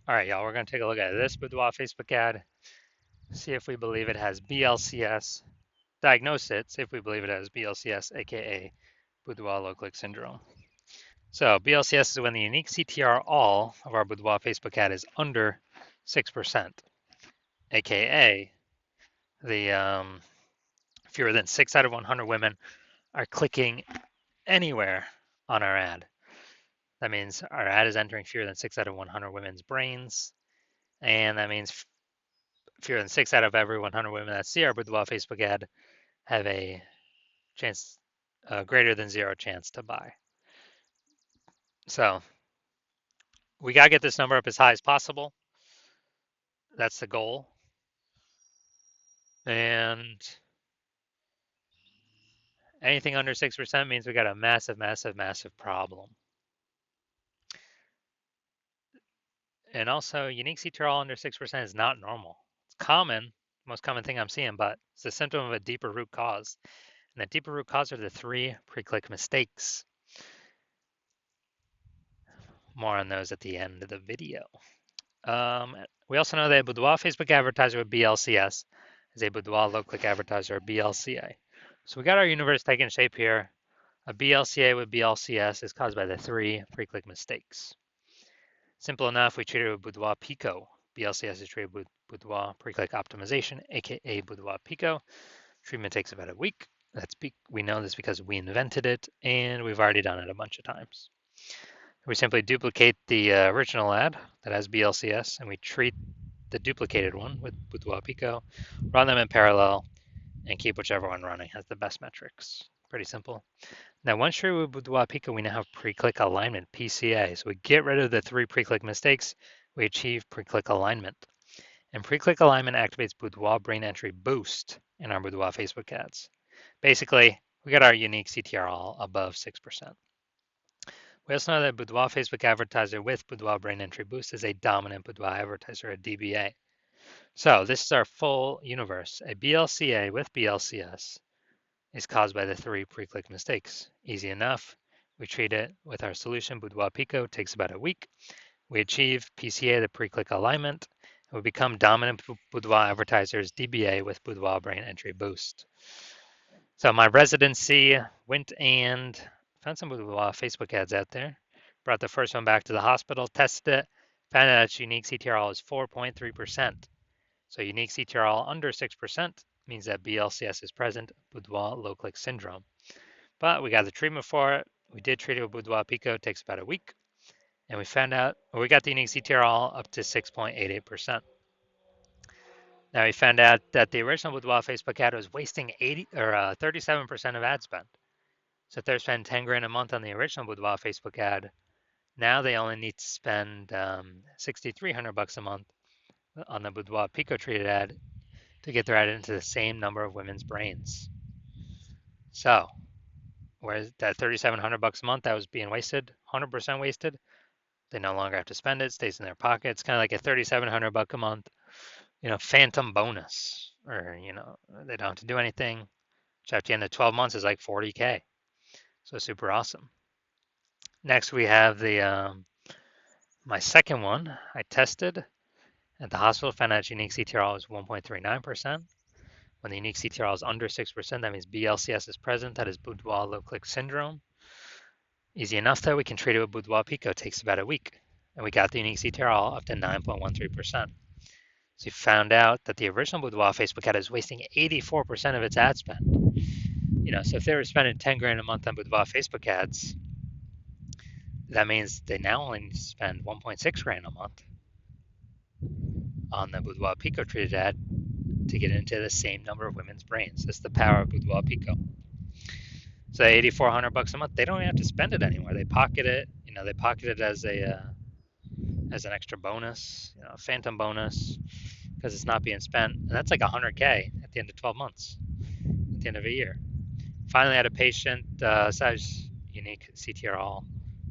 All right, y'all, we're going to take a look at this Boudoir Facebook ad, see if we believe it has BLCS, diagnose it, see if we believe it has BLCS, aka Boudoir low click syndrome. So BLCS is when the unique CTR all of our Boudoir Facebook ad is under 6%, aka the fewer than 6 out of 100 women are clicking anywhere on our ad. That means our ad is entering fewer than 6 out of 100 women's brains, and that means fewer than 6 out of every 100 women that see our Boudoir Facebook ad have a chance, greater than 0 chance to buy. So we got to get this number up as high as possible. That's the goal. And anything under 6% means we got a massive, massive, massive problem. And also, unique CTRL under 6% is not normal. It's common, most common thing I'm seeing, but it's a symptom of a deeper root cause. And the deeper root cause are the 3 pre-click mistakes. More on those at the end of the video. We also know that a Boudoir Facebook advertiser with BLCS is a Boudoir low-click advertiser or BLCA. So we got our universe taking shape here. A BLCA with BLCS is caused by the 3 pre-click mistakes. Simple enough, we treat it with Boudoir Pico. BLCS is treated with Boudoir pre-click optimization, aka Boudoir Pico. Treatment takes about a week. We know this because we invented it, and we've already done it a bunch of times. We simply duplicate the original ad that has BLCS, and we treat the duplicated one with Boudoir Pico, run them in parallel, and keep whichever one running has the best metrics. Pretty simple. Now, once treated with Boudoir Pico, we now have pre-click alignment, PCA. So we get rid of the 3 pre-click mistakes, we achieve pre-click alignment. And pre-click alignment activates Boudoir brain entry boost in our Boudoir Facebook ads. Basically, we got our unique CTR all above 6%. We also know that Boudoir Facebook advertiser with Boudoir brain entry boost is a dominant Boudoir advertiser, a DBA. So this is our full universe. A BLCA with BLCS is caused by the 3 pre-click mistakes. Easy enough. We treat it with our solution, Boudoir Pico, takes about a week. We achieve PCA, the pre-click alignment, and we become dominant Boudoir advertisers, DBA with Boudoir brain entry boost. So my residency went and found some Boudoir Facebook ads out there. Brought the first one back to the hospital, tested it, found out its unique CTRL is 4.3%. So unique CTRL under 6% means that BLCS is present, Boudoir low-click syndrome. But we got the treatment for it. We did treat it with Boudoir Pico. It takes about a week. And we found out, we got the unique CTRL up to 6.88%. Now we found out that the original Boudoir Facebook ad was wasting 37% of ad spend. So if they're spending 10 grand a month on the original Boudoir Facebook ad, now they only need to spend 6,300 bucks a month on the Boudoir Pico treated ad to get their ad into the same number of women's brains. So, whereas that 3,700 bucks a month that was being wasted, 100% wasted, they no longer have to spend it, stays in their pocket. It's kind of like a 3,700 buck a month, phantom bonus, or they don't have to do anything, which at the end of 12 months is like 40K. So super awesome. Next we have the my second one I tested at the hospital, found out unique CTRL is 1.39%. When the unique CTRL is under 6%, that means BLCS is present. That is Boudoir low-click syndrome. Easy enough though, we can treat it with Boudoir Pico. It takes about a week. And we got the unique CTRL up to 9.13%. So we found out that the original Boudoir Facebook ad is wasting 84% of its ad spend. So if they were spending 10 grand a month on Boudoir Facebook ads, that means they now only need to spend 1.6 grand a month on the Boudoir Pico treated ad to get into the same number of women's brains. That's the power of Boudoir Pico. So 8,400 bucks a month, they don't even have to spend it anymore. They pocket it. They pocket it as an extra bonus, a phantom bonus, because it's not being spent. And that's like 100K at the end of 12 months, at the end of a year. Finally, I had a patient, size unique CTRL.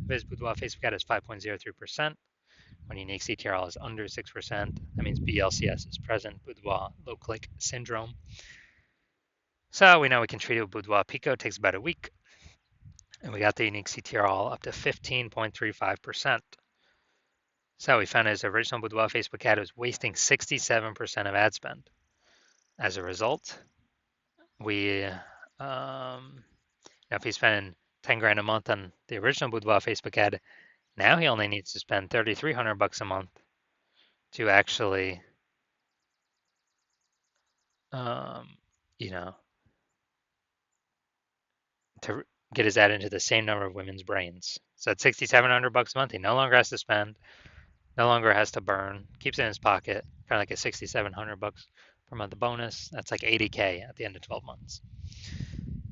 His Boudoir Facebook ad is 5.03%. When unique CTRL is under 6%, that means BLCS is present, Boudoir low-click syndrome. So we know we can treat it with Boudoir Pico. It takes about a week. And we got the unique CTRL up to 15.35%. So we found his original Boudoir Facebook ad was wasting 67% of ad spend. As a result, we, if he's spending 10 grand a month on the original Boudoir Facebook ad, now he only needs to spend 3,300 bucks a month to actually, um, you know, to get his ad into the same number of women's brains. So at 6,700 bucks a month, he no longer has to spend, no longer has to burn, keeps it in his pocket, kind of like a 6,700 bucks per month bonus. That's like 80K at the end of 12 months.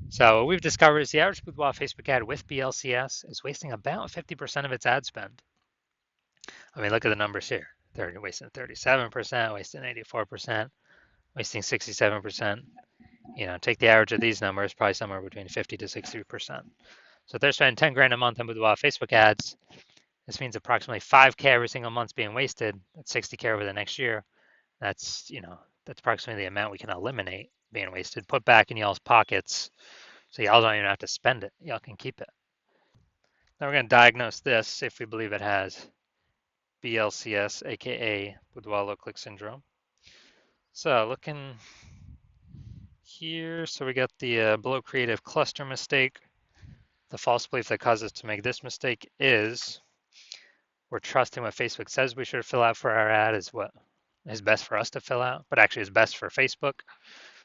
So what we've discovered is the average Boudoir Facebook ad with BLCS is wasting about 50% of its ad spend. I mean, look at the numbers here. They're wasting 37%, wasting 84%, wasting 67%. Take the average of these numbers, probably somewhere between 50 to 60%. So if they're spending 10 grand a month on Boudoir Facebook ads, this means approximately 5K every single month's being wasted. That's 60K over the next year. That's approximately the amount we can eliminate being wasted, put back in y'all's pockets, so y'all don't even have to spend it. Y'all can keep it. Now we're going to diagnose this if we believe it has BLCS, aka Boudoir low click syndrome. So looking here, so we got the below creative cluster mistake. The false belief that causes us to make this mistake is we're trusting what Facebook says we should fill out for our ad is what is best for us to fill out, but actually is best for Facebook.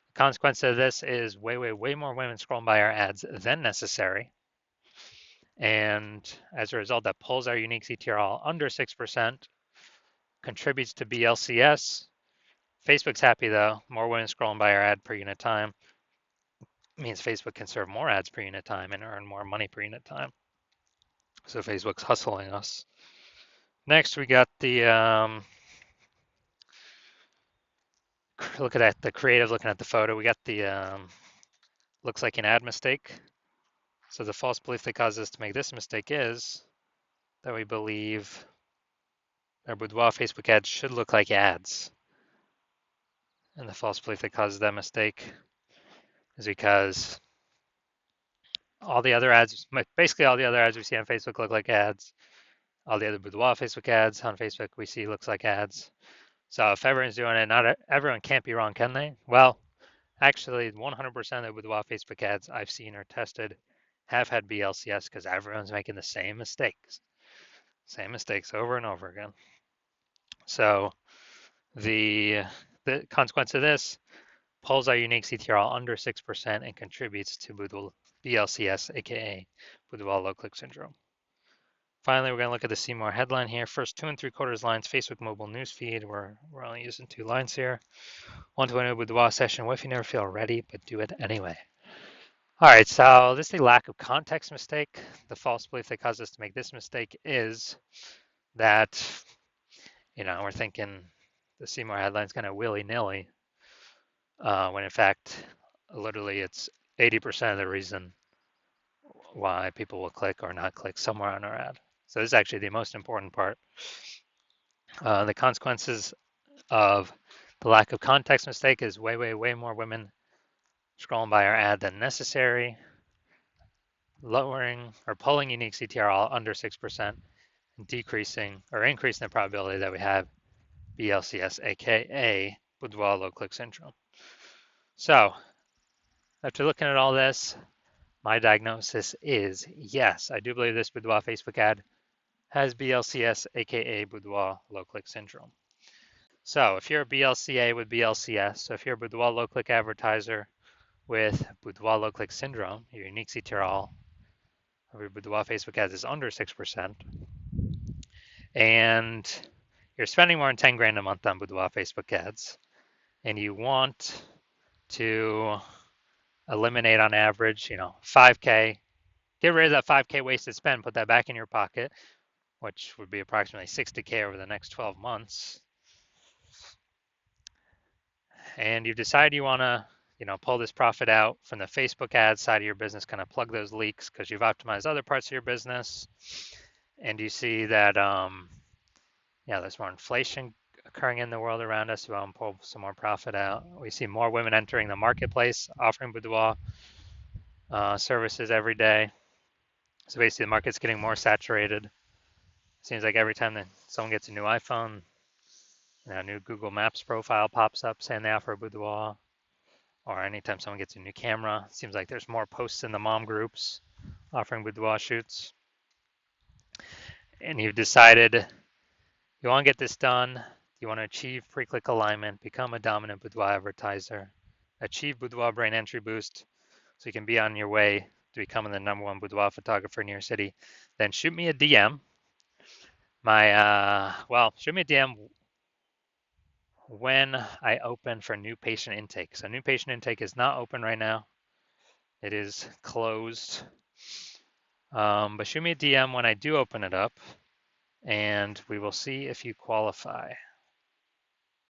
The consequence of this is way more women scrolling by our ads than necessary. And as a result, that pulls our unique CTR under 6%, contributes to BLCS. Facebook's happy though. More women scrolling by our ad per unit time means Facebook can serve more ads per unit time and earn more money per unit time. So Facebook's hustling us. Next, we got the look at the creative, looking at the photo. We got the looks like an ad mistake. So the false belief that causes us to make this mistake is that we believe our Boudoir Facebook ads should look like ads. And the false belief that causes that mistake is because all the other ads, basically all the other ads we see on Facebook look like ads. All the other Boudoir Facebook ads on Facebook we see looks like ads. So if everyone's doing it, not everyone can't be wrong, can they? Well, actually, 100% of the Boudoir Facebook ads I've seen or tested have had BLCS because everyone's making the same mistakes over and over again. So the consequence of this pulls our unique CTR under 6% and contributes to BLCS, aka Boudoir low click syndrome. Finally, we're going to look at the see more headline here. First 2 3/4 lines, Facebook mobile newsfeed. We're only using 2 lines here. 120 Boudoir session. What if you never feel ready, but do it anyway? All right, so this is a lack of context mistake. The false belief that caused us to make this mistake is that, we're thinking the see more headline's kind of willy-nilly, when in fact, literally it's 80% of the reason why people will click or not click somewhere on our ad. So this is actually the most important part. The consequences of the lack of context mistake is way more women scrolling by our ad than necessary, lowering or pulling unique CTR under 6%, and decreasing or increasing the probability that we have BLCS, aka Boudoir low click syndrome. So after looking at all this, my diagnosis is yes, I do believe this Boudoir Facebook ad has BLCS, aka Boudoir low click syndrome. So if you're a BLCA with BLCS, so if you're a Boudoir low click advertiser with Boudoir low click syndrome, your unique CTR of your Boudoir Facebook ads is under 6%, and you're spending more than 10 grand a month on Boudoir Facebook ads, and you want to eliminate on average, 5K, get rid of that 5K wasted spend, put that back in your pocket, which would be approximately 60K over the next 12 months. And you decide you want to, pull this profit out from the Facebook ad side of your business, kind of plug those leaks because you've optimized other parts of your business. And you see that, there's more inflation occurring in the world around us. You want to pull some more profit out. We see more women entering the marketplace, offering Boudoir services every day. So basically the market's getting more saturated. Seems like every time that someone gets a new iPhone, a new Google Maps profile pops up saying they offer a boudoir, or anytime someone gets a new camera, it seems like there's more posts in the mom groups offering boudoir shoots. And you've decided you want to get this done. You want to achieve pre-click alignment, become a dominant boudoir advertiser, achieve boudoir brand entry boost so you can be on your way to becoming the #1 boudoir photographer in your city. Then shoot me a DM. Shoot me a DM when I open for new patient intake. So new patient intake is not open right now. It is closed. But shoot me a DM when I do open it up, and we will see if you qualify.